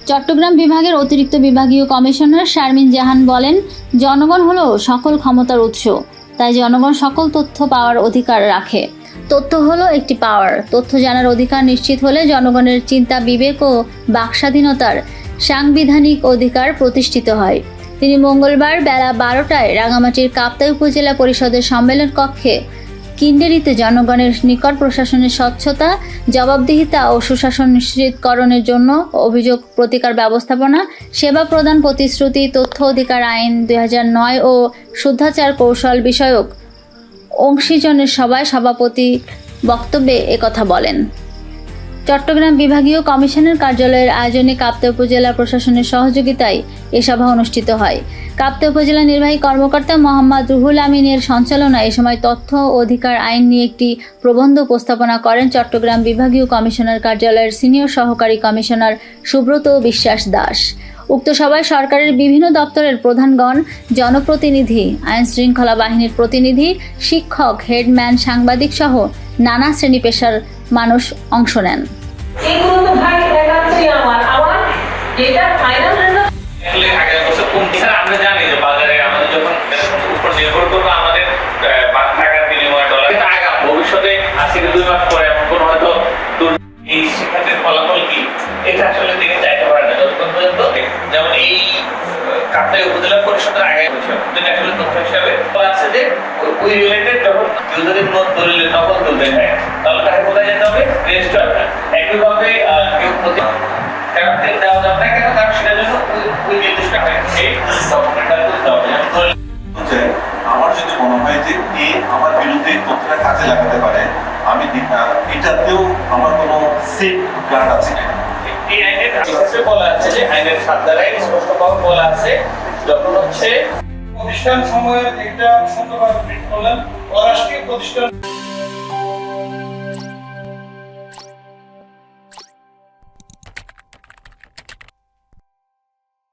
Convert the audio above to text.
চট্টগ্রাম বিভাগের অতিরিক্ত বিভাগীয় কমিশনার শারমিন জাহান বলেন, জনগণ হলো সকল ক্ষমতার উৎস, তাই জনগণ সকল তথ্য পাওয়ার অধিকার রাখে। তথ্য হলো একটি পাওয়ার। তথ্য জানার অধিকার নিশ্চিত হলে জনগণের চিন্তা, বিবেক ও বাকস্বাধীনতার সাংবিধানিক অধিকার প্রতিষ্ঠিত হয়। তিনি মঙ্গলবার বেলা 12টায় রাঙামাটির কাপ্তাই উপজেলা পরিষদের সম্মেলন কক্ষে কিন্ডেরিতে জনগণের নিকট প্রশাসনের স্বচ্ছতা, জবাবদিহিতা ও সুশাসন নিশ্চিতকরণের জন্য অভিযোগ প্রতিকার ব্যবস্থাপনা, সেবা প্রদান প্রতিশ্রুতি, তথ্য অধিকার আইন 2009 ও শুদ্ধাচার কৌশল বিষয়ক অংশীজনের সভায় সভাপতি বক্তব্যে একথা বলেন। চট্টগ্রাম বিভাগীয় কমিশনের কার্যালয়ের আয়োজনে কাপ্তাই উপজেলা প্রশাসনের সহযোগিতায় এ সভা অনুষ্ঠিত হয়। কাপ্তাই উপজেলা নির্বাহী কর্মকর্তা মোহাম্মদ রুহুল আমিনের সঞ্চালনায় এ সময় তথ্য অধিকার আইন নিয়ে একটি প্রবন্ধ উপস্থাপনা করেন চট্টগ্রাম বিভাগীয় কমিশনার কার্যালয়ের সিনিয়র সহকারী কমিশনার সুব্রত বিশ্বাস দাস। উক্ত সভায় সরকারের বিভিন্ন দপ্তরের প্রধানগণ, জনপ্রতিনিধি, আইন শৃঙ্খলা বাহিনীর প্রতিনিধি, শিক্ষক, হেডম্যান, সাংবাদিক সহ নানা শ্রেণী পেশার মানুষ অংশ নেন। এগুলো তো ভাই একান্তই আমার যেটা ফাইনাল রেজাল্ট আগের বছর কমতি। স্যার আমরা জানি যে বাজারে আমাদের যখন উপর নির্ভর করবো আমাদের টাকার বিনিময়ে ডলার, কিন্তু আগাম ভবিষ্যতে আজকে 2 মাস পরে এমন কোনো হয়তো এই শিক্ষার্থীর ফলাফল কি এটা আসলে দিকে চাইতে পারে না যতক্ষণ পর্যন্ত, যেমন এই কাপ্তাই উপজেলা পরিষদের আগে আসলে তথ্য হিসাবে আছে যে ওই রিলেটেড যখন কেউ যদি দলিলের নকল তুলতে চায় তাহলে তাকে কোথায় যেতে হবে? রেজিস্টার। একইভাবে কেউ দেওয়া যাবে না কেন, কারণ সেটার জন্য ওই নির্দিষ্ট ডকুমেন্টটা তুলতে হবে। আমার যদি মনে হয় যে এ আমার বিরুদ্ধে তথ্যটা কাজে লাগাতে পারে, আমি এটাতেও আমার কোনো সেফ গার্ড আছে কিনা। এই আইনের বলা আছে যে আইনের 7 ধারায় স্পষ্টভাবে বলা আছে যখন হচ্ছে প্রতিষ্ঠান সময়ের একটা সুন্দরভাবে প্রিন্ট করলেন, অরাষ্ট্রীয় প্রতিষ্ঠান